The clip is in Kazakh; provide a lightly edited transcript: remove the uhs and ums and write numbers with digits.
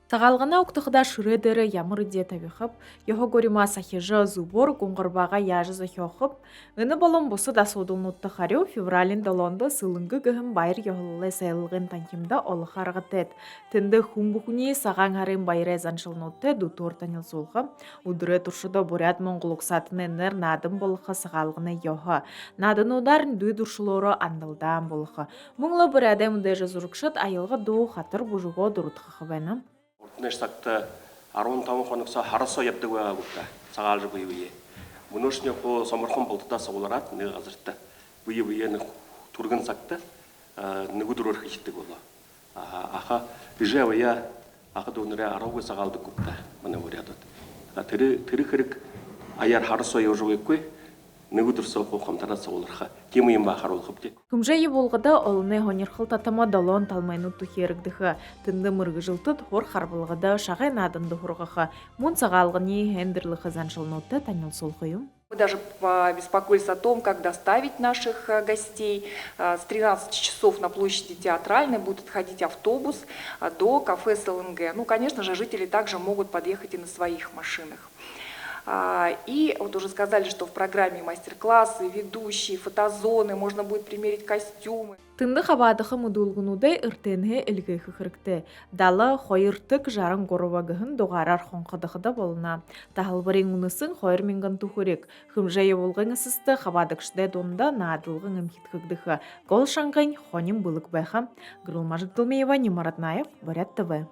Тагалгана уктыхда шүредері ямар иде табихып, його горима сахижы зубор гуңғырбаға яжы захиохып, ыны болым бұсы да судылнутты харю февралин долонды сылыңгы гыхым байыр йохылы сайылғын танкимда олы харғытет. Тінді хумбухуни саған харым байыр әзаншылнутты дутур танил сулхы, удыры туршыда бурят монғылық сатыны нер надым болықы сағалғыны йохы. Надын ударын дуй дұршылоры андылдан болықы. Мұңлы бір әдем үдежі зұрықшыт айылғы ду хатыр бұжуға дұрытқы қыбайны. Нешсакта 15 хоногсо харасо ябдаг байгаагүйтэй цагаалж буй буй. Мөнөөсний хуу соморхон болдодоо суулаад нэг газарт буй буй нэг түргэн цагта нэг өдрөөр хийдэг болоо. Аха бижавая аха дүүнэрээ 10 цагаалдаг гүптэй манай урядад. Тэр хэрэг аяар харасо явжуугүй нэг өдрсөө хуухамтараа суулрах тийм юм ба харуулах бит. Күмжейі болғыда олыны хонерхыл татама долон талмайну тухерігдіхі, тінді мұрғы жылтыд хор харбылғыда шағай надынды хұрғықы, мұн сағалғыни хендерліхі заншылнуты танил солғыю. Мы даже беспокоились о том, как доставить наших гостей. С 13 часов на площади Театральной будет отходить автобус до кафе СЛНГ. Ну, конечно же, жители также могут подъехать и на своих машинах. И вот уже сказали, что в программе мастер-классы, ведущие, фотозоны, можно будет примерить костюмы. Тынды хабадықы мұдылғынудай үртенге үлгейхі қырыкты. Далы қойыртық жарың қорывағығын доғарар қонқыдықыда болына. Тағылбырын ұнысын қойыр менгін тұхырек. Хымжайы болғын ұсысты хабадықшыдай донда надылғын ұмхиткігдіқі. Гол шаңғын қоним бұлық байқам. Гүрілмажық Дылмеева, Немарат Наев, Борят ТВ.